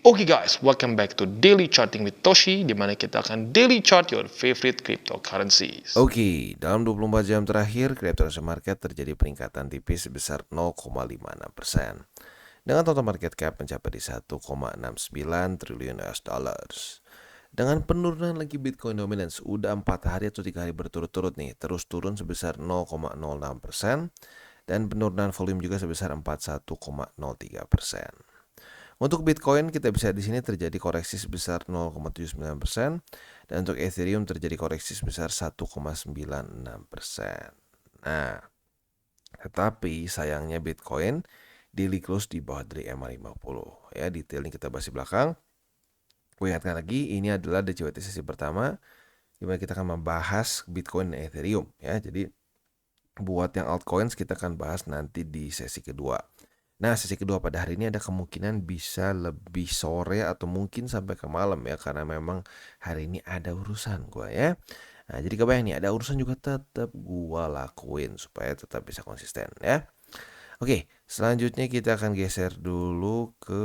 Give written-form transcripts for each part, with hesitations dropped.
Oke guys, welcome back to Daily Charting with Toshi, di mana kita akan daily chart your favorite cryptocurrencies. Oke, dalam 24 jam terakhir, cryptocurrency market terjadi peningkatan tipis sebesar 0,56%. Dengan total market cap mencapai di 1,69 triliun US dollars. Dengan penurunan lagi Bitcoin dominance, udah 4 hari atau 3 hari berturut-turut nih, terus turun sebesar 0,06%, dan penurunan volume juga sebesar 41,03%. Untuk Bitcoin kita bisa di sini terjadi koreksi sebesar 0,79% dan untuk Ethereum terjadi koreksi sebesar 1,96%. Nah, tetapi sayangnya Bitcoin daily close di bawah dari EMA50 ya. Detailnya kita bahas di belakang. Gue ingatkan lagi, ini adalah DCWT sesi pertama di mana kita akan membahas Bitcoin dan Ethereum ya. Jadi buat yang altcoins kita akan bahas nanti di sesi kedua. Nah, sesi kedua pada hari ini ada kemungkinan bisa lebih sore atau mungkin sampai ke malam ya, karena memang hari ini ada urusan gua ya. Nah, jadi kebayang nih, ada urusan juga tetap gua lakuin supaya tetap bisa konsisten ya. Oke, selanjutnya kita akan geser dulu ke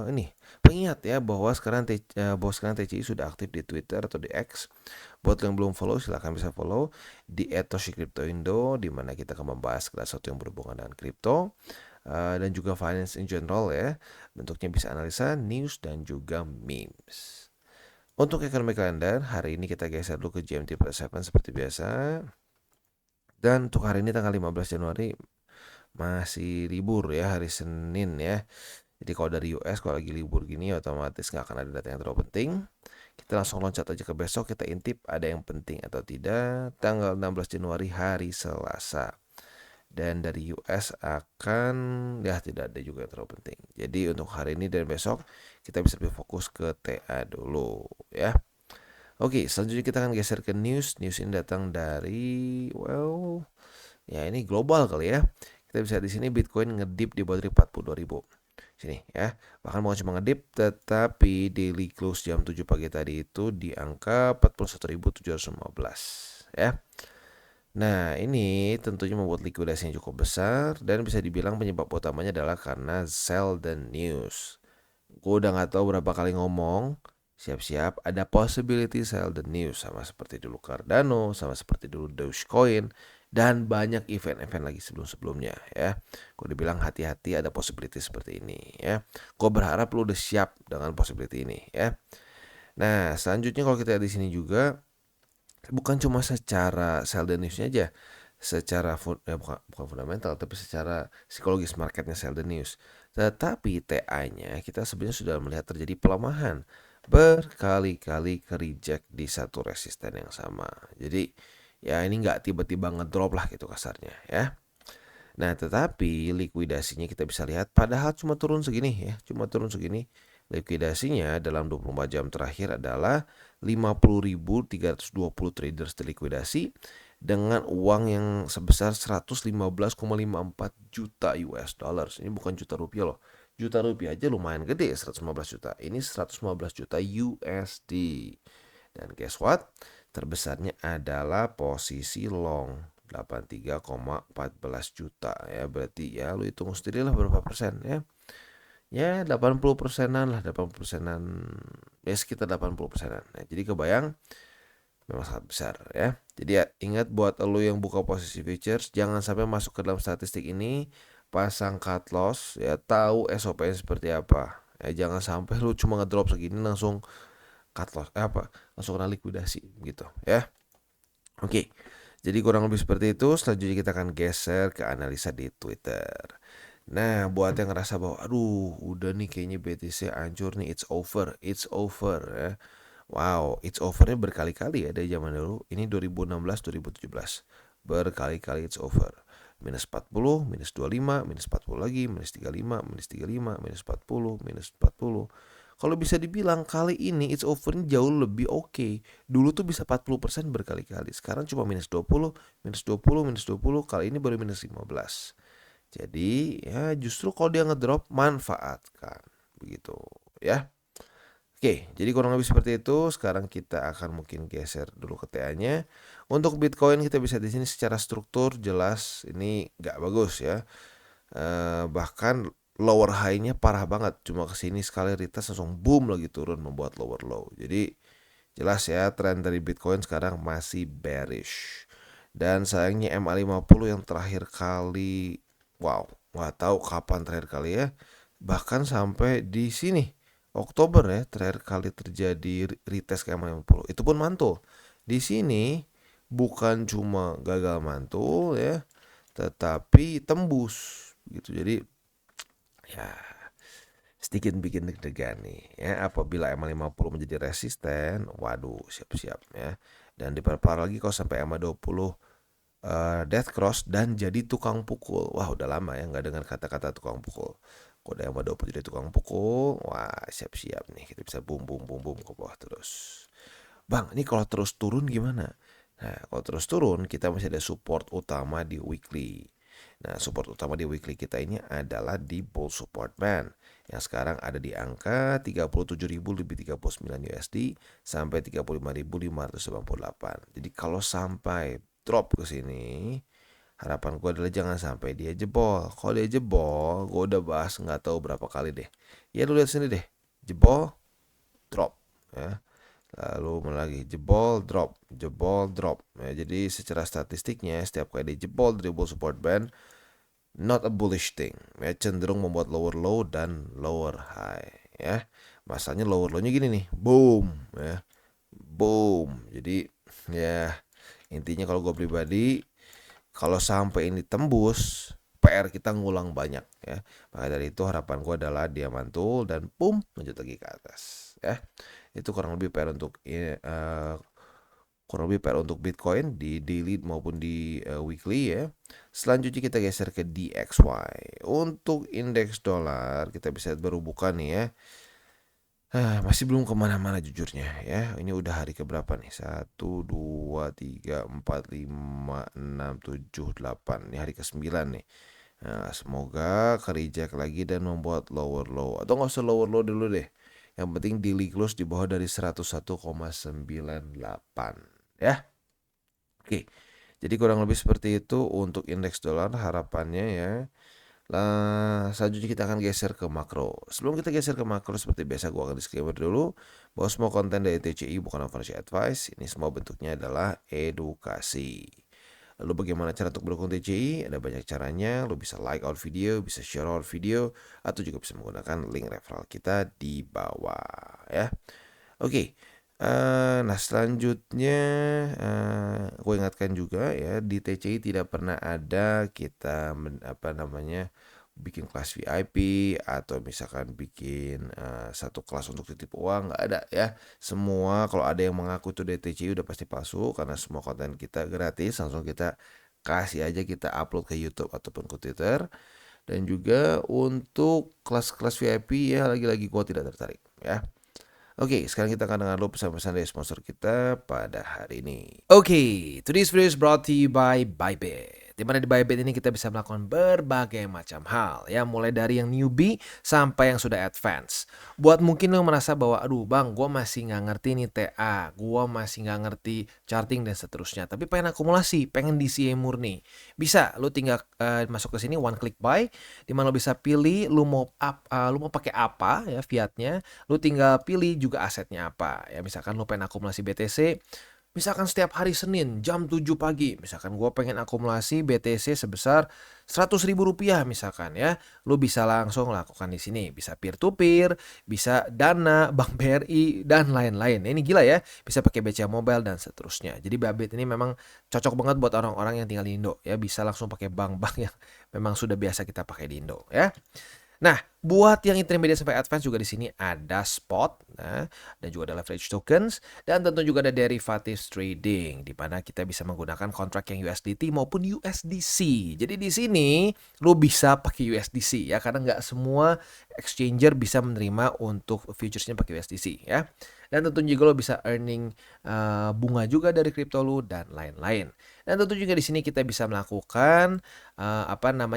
ini. Pengingat ya bahwa sekarang TCI sudah aktif di Twitter atau di X. Buat yang belum follow silahkan bisa follow di @toshicryptoindo, di mana kita akan membahas segala sesuatu yang berhubungan dengan kripto. Dan juga finance in general ya. Bentuknya bisa analisa, news, dan juga memes. Untuk economic calendar, hari ini kita geser dulu ke GMT plus 7 seperti biasa. Dan untuk hari ini tanggal 15 Januari masih libur ya, hari Senin ya. Jadi kalau dari US kalau lagi libur gini otomatis nggak akan ada data yang terlalu penting. Kita langsung loncat aja ke besok, kita intip ada yang penting atau tidak. Tanggal 16 Januari hari Selasa. Dan dari US akan ya tidak ada juga yang terlalu penting. Jadi untuk hari ini dan besok kita bisa lebih fokus ke TA dulu ya. Oke, selanjutnya kita akan geser ke news. News ini datang dari ya ini global kali ya. Kita bisa di sini Bitcoin ngedip di bawah dari 42.000. Sini ya. Bahkan bukan cuma ngedip tetapi daily close jam 7 pagi tadi itu di angka 41.715 ya. Nah, ini tentunya membuat likuidasi yang cukup besar dan bisa dibilang penyebab utamanya adalah karena sell the news. Gue udah nggak tahu berapa kali ngomong, siap-siap ada possibility sell the news, sama seperti dulu Cardano, sama seperti dulu Dogecoin, dan banyak event-event lagi sebelum-sebelumnya ya. Gue dibilang hati-hati ada possibility seperti ini ya. Gue berharap lu udah siap dengan possibility ini ya. Nah, selanjutnya kalau kita lihat di sini juga bukan cuma secara sell the newsnya aja, secara bukan fundamental tapi secara psikologis marketnya sell the news, tetapi TA-nya kita sebenarnya sudah melihat terjadi pelemahan berkali-kali ke reject di satu resisten yang sama. Jadi ya ini nggak tiba-tiba ngedrop lah gitu kasarnya ya. Nah, tetapi likuidasinya kita bisa lihat padahal cuma turun segini ya, cuma turun segini. Likuidasinya dalam 24 jam terakhir adalah 50.320 traders terlikuidasi dengan uang yang sebesar 115,54 juta US dollars. Ini bukan juta rupiah loh. Juta rupiah aja lumayan gede, 115 juta. Ini 115 juta USD. Dan guess what? Terbesarnya adalah posisi long 83,14 juta ya, berarti ya lu hitung sendiri lah berapa persen ya. Ya 80 persenan lah, 80 persenan ya, sekitar 80 persenan. Nah, jadi kebayang memang sangat besar ya. Jadi ya ingat buat lu yang buka posisi futures, jangan sampai masuk ke dalam statistik ini pasang cut loss ya, tahu SOP-nya seperti apa. Ya jangan sampai lu cuma ngedrop segini langsung cut loss langsung kena likuidasi gitu ya. Oke, jadi kurang lebih seperti itu. Selanjutnya kita akan geser ke analisa di Twitter. Nah, buat yang ngerasa bahwa aduh udah nih kayaknya BTC hancur nih, it's over ya. Wow, it's overnya berkali-kali ya dari zaman dulu. Ini 2016, 2017. Berkali-kali it's over. Minus 40, minus 25, minus 40 lagi, minus 35, minus 35, minus 40, minus 40. Kalau bisa dibilang kali ini it's over ini jauh lebih oke. Dulu tuh bisa 40% berkali-kali. Sekarang cuma minus 20, minus 20, minus 20. Kali ini baru minus 15. Jadi ya justru kalau dia ngedrop manfaatkan. Begitu ya. Oke, jadi kurang lebih seperti itu. Sekarang kita akan mungkin geser dulu ke TA-nya. Untuk Bitcoin kita bisa di sini secara struktur jelas ini nggak bagus ya. Bahkan lower high-nya parah banget, cuma kesini sekali retest langsung boom lagi turun membuat lower low. Jadi jelas ya tren dari Bitcoin sekarang masih bearish. Dan sayangnya MA50 yang terakhir kali, wow, nggak tahu kapan terakhir kali ya, bahkan sampai di sini Oktober ya terakhir kali terjadi retest ke MA50. Itu pun mantul. Di sini bukan cuma gagal mantul ya, tetapi tembus gitu. Jadi ya sedikit bikin deg-degan nih ya, apabila MA50 menjadi resisten, waduh siap-siap ya. Dan diperparah lagi kalau sampai MA20 death cross dan jadi tukang pukul. Wah udah lama ya nggak dengar kata-kata tukang pukul. Kalau udah MA20 jadi tukang pukul, wah siap-siap nih kita bisa boom boom boom boom ke bawah terus. Bang, ini kalau terus turun gimana? Nah, kalau terus turun kita masih ada support utama di weekly. Nah, support utama di weekly kita ini adalah di bull support band yang sekarang ada di angka 37.000 lebih 39 USD sampai 35.588. Jadi kalau sampai drop ke sini, harapan gue adalah jangan sampai dia jebol. Kalau dia jebol, gue udah bahas nggak tahu berapa kali deh. Ya lu lihat sini deh, jebol, drop ya. Lalu lagi jebol drop ya, jadi secara statistiknya setiap kali dia jebol dari bull support band, not a bullish thing ya, cenderung membuat lower low dan lower high ya. Masalahnya lower low nya gini nih, boom ya, boom. Jadi ya intinya kalau gue pribadi, kalau sampai ini tembus, PR kita ngulang banyak ya. Maka dari itu harapan gue adalah dia mantul dan boom lanjut lagi ke atas ya. Itu kurang lebih PR untuk Bitcoin di daily maupun di weekly ya. Selanjutnya kita geser ke DXY. Untuk indeks dolar kita bisa lihat baru buka nih ya. Masih belum kemana-mana jujurnya ya. Ini udah hari keberapa nih? 1, 2, 3, 4, 5, 6, 7, 8. Ini hari ke-9 nih. Nah, semoga ke-reject lagi dan membuat lower low. Atau nggak usah lower low dulu deh. Yang penting daily close di bawah dari 101,98 ya. Oke. Jadi kurang lebih seperti itu untuk indeks dolar harapannya ya. Selanjutnya kita akan geser ke makro. Sebelum kita geser ke makro, seperti biasa gue akan disclaimer dulu bahwa semua konten dari TCI bukan financial advice. Ini semua bentuknya adalah edukasi. Lalu bagaimana cara untuk mendukung TCI? Ada banyak caranya. Lo bisa like our video, bisa share our video, atau juga bisa menggunakan link referral kita di bawah ya. Oke. Nah selanjutnya gue ingatkan juga ya, di TCI tidak pernah ada kita bikin kelas VIP atau misalkan bikin satu kelas untuk titip uang, nggak ada ya. Semua kalau ada yang mengaku itu dari TCI udah pasti palsu, karena semua konten kita gratis, langsung kita kasih aja, kita upload ke YouTube ataupun ke Twitter. Dan juga untuk kelas-kelas VIP ya lagi-lagi gue tidak tertarik ya. Oke, sekarang kita akan dengar dulu pesan-pesan dari sponsor kita pada hari ini. Oke, today's video is brought to you by Bybit. Dimana di Bybit ini kita bisa melakukan berbagai macam hal ya, mulai dari yang newbie sampai yang sudah advance. Buat mungkin lo merasa bahwa aduh bang, gue masih nggak ngerti nih TA, gue masih nggak ngerti charting dan seterusnya, tapi pengen akumulasi, pengen DCA murni, bisa lo tinggal masuk ke sini one click buy, dimana lo bisa pilih lo mau pakai apa ya fiatnya, lo tinggal pilih juga asetnya apa ya. Misalkan lo pengen akumulasi BTC, misalkan setiap hari Senin jam 7 pagi, misalkan gue pengen akumulasi BTC sebesar 100.000 rupiah misalkan ya, lu bisa langsung lakukan di sini. Bisa peer to peer, bisa Dana, Bank BRI dan lain-lain. Ini gila ya, bisa pakai BCA Mobile dan seterusnya. Jadi Bybit ini memang cocok banget buat orang-orang yang tinggal di Indo ya, bisa langsung pakai bank-bank yang memang sudah biasa kita pakai di Indo ya. Nah, buat yang intermediate sampai advance juga di sini ada spot, nah, dan juga ada leverage tokens, dan tentu juga ada derivatives trading, di mana kita bisa menggunakan kontrak yang USDT maupun USDC. Jadi di sini lo bisa pakai USDC ya, karena nggak semua exchanger bisa menerima untuk futuresnya pakai USDC ya. Dan tentu juga lo bisa earning bunga juga dari kripto lo dan lain-lain. Dan tentu juga di sini kita bisa melakukan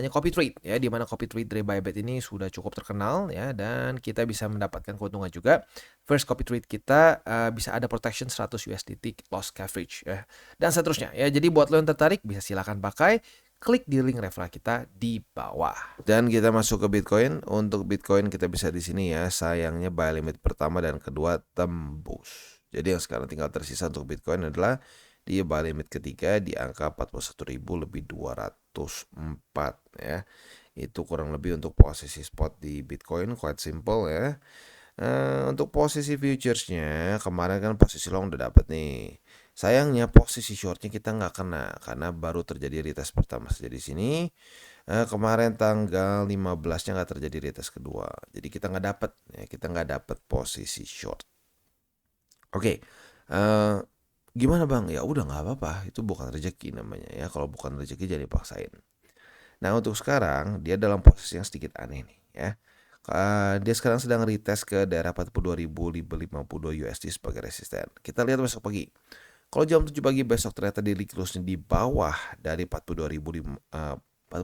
copy trade ya, di mana copy trade dari Bybit ini sudah cukup terkenal ya, dan kita bisa mendapatkan keuntungan juga. First copy trade kita bisa ada protection 100 USDT loss coverage ya, dan seterusnya ya. Jadi buat lo yang tertarik bisa silakan pakai. klik di link referral kita di bawah. Dan kita masuk ke Bitcoin. Untuk Bitcoin kita bisa di sini ya. Sayangnya buy limit pertama dan kedua tembus. Jadi yang sekarang tinggal tersisa untuk Bitcoin adalah di buy limit ketiga di angka 41.204 ya. Itu kurang lebih untuk posisi spot di Bitcoin, quite simple ya. Untuk posisi futuresnya kemarin kan posisi long udah dapet nih. Sayangnya posisi shortnya kita nggak kena karena baru terjadi retest pertama saja di sini. Kemarin tanggal 15-nya nggak terjadi retest kedua. Jadi kita nggak dapet ya, kita nggak dapet posisi short. Oke, gimana bang? Ya udah nggak apa-apa, itu bukan rezeki namanya ya. Kalau bukan rezeki jangan dipaksain. Nah untuk sekarang dia dalam posisi yang sedikit aneh nih ya. Dia sekarang sedang retest ke daerah 42.552 USD sebagai resisten. Kita lihat besok pagi. Kalau jam 7 pagi besok ternyata daily close-nya di bawah dari 42.050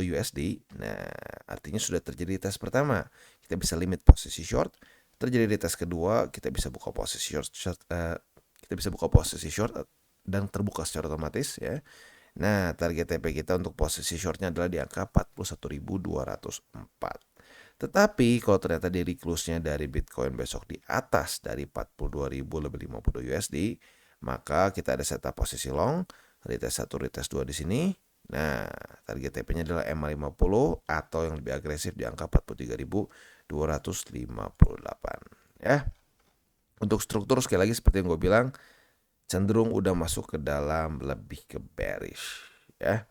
USD. Nah, artinya sudah terjadi retest pertama. Kita bisa limit posisi short. Terjadi retest kedua, kita bisa buka posisi short, dan terbuka secara otomatis ya. Nah, target TP kita untuk posisi shortnya adalah di angka 41.204. Tetapi kalau ternyata daily close-nya dari Bitcoin besok di atas dari 42.050 USD, maka kita ada setup posisi long, retest 1, retest 2 di sini. Nah, target TP-nya adalah MA50 atau yang lebih agresif di angka 43.258 ya. Untuk struktur sekali lagi seperti yang gue bilang, cenderung udah masuk ke dalam lebih ke bearish ya.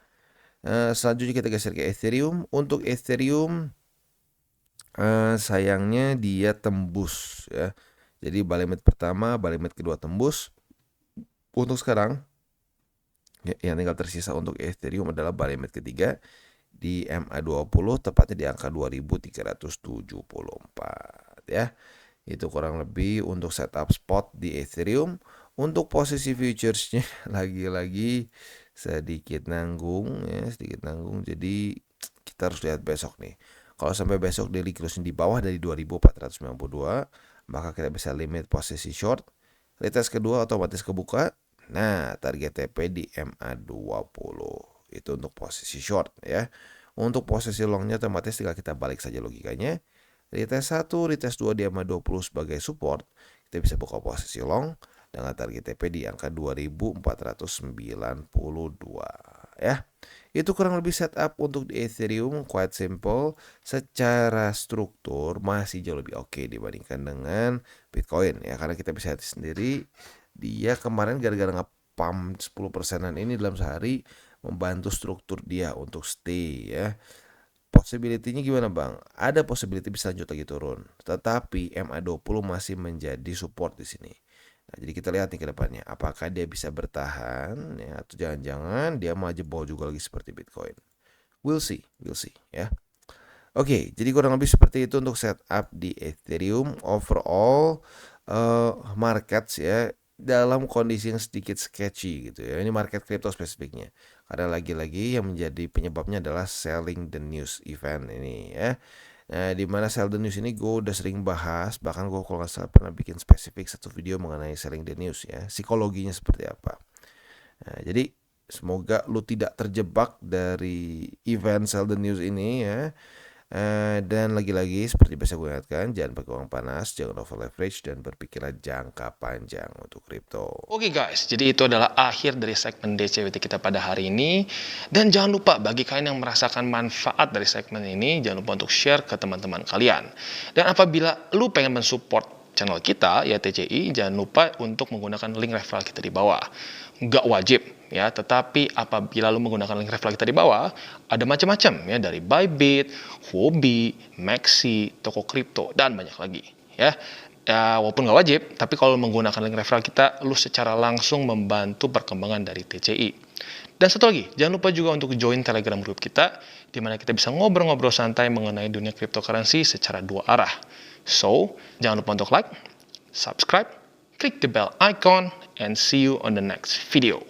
Selanjutnya kita geser ke Ethereum. Untuk Ethereum sayangnya dia tembus ya. Jadi buy limit pertama, buy limit kedua tembus. Untuk sekarang yang tinggal tersisa untuk Ethereum adalah buy limit ketiga di MA20 tepatnya di angka 2.374 ya. Itu kurang lebih untuk setup spot di Ethereum. Untuk posisi futuresnya lagi-lagi sedikit nanggung ya, sedikit nanggung. Jadi kita harus lihat besok nih. Kalau sampai besok daily close di bawah dari 2.492, maka kita bisa limit posisi short. Retest kedua otomatis kebuka. Nah, target TP di MA20. Itu untuk posisi short ya. Untuk posisi longnya otomatis tinggal kita balik saja logikanya. Retest 1, retest 2 di MA20 sebagai support, kita bisa buka posisi long dengan target TP di angka 2.492 ya. Itu kurang lebih setup untuk di Ethereum, quite simple. Secara struktur masih jauh lebih oke dibandingkan dengan Bitcoin ya, karena kita bisa lihat sendiri dia kemarin gara-gara nge-pump 10%-an ini dalam sehari membantu struktur dia untuk stay ya. Possibility-nya gimana bang? Ada possibility bisa lanjut lagi turun, tetapi MA20 masih menjadi support di sini. Nah, jadi kita lihat nih ke depannya, apakah dia bisa bertahan ya, atau jangan-jangan dia mau jebol juga lagi seperti Bitcoin. We'll see ya. Oke, jadi kurang lebih seperti itu untuk setup di Ethereum. Overall markets ya dalam kondisi yang sedikit sketchy gitu ya. Ini market crypto spesifiknya. Karena lagi-lagi yang menjadi penyebabnya adalah selling the news event ini ya. Nah, di mana sell the news ini gue udah sering bahas, bahkan gue kalau nggak salah pernah bikin spesifik satu video mengenai selling the news ya, psikologinya seperti apa. Nah, jadi semoga lu tidak terjebak dari event sell the news ini ya. Dan lagi-lagi seperti biasa gue ingatkan, jangan pakai uang panas, jangan over leverage, dan berpikirlah jangka panjang untuk kripto. Oke guys, jadi itu adalah akhir dari segmen DCWT kita pada hari ini. Dan jangan lupa bagi kalian yang merasakan manfaat dari segmen ini, jangan lupa untuk share ke teman-teman kalian. Dan apabila lu pengen mensupport channel kita, ya TCI, jangan lupa untuk menggunakan link referral kita di bawah. Nggak wajib ya, tetapi apabila lu menggunakan link referral kita di bawah, ada macam-macam ya, dari Bybit, Huobi, Maxi, toko kripto, dan banyak lagi ya. Ya, walaupun nggak wajib, tapi kalau menggunakan link referral kita, lu secara langsung membantu perkembangan dari TCI. Dan satu lagi, jangan lupa juga untuk join Telegram group kita, di mana kita bisa ngobrol-ngobrol santai mengenai dunia cryptocurrency secara dua arah. So, jangan lupa untuk like, subscribe, click the bell icon, and see you on the next video.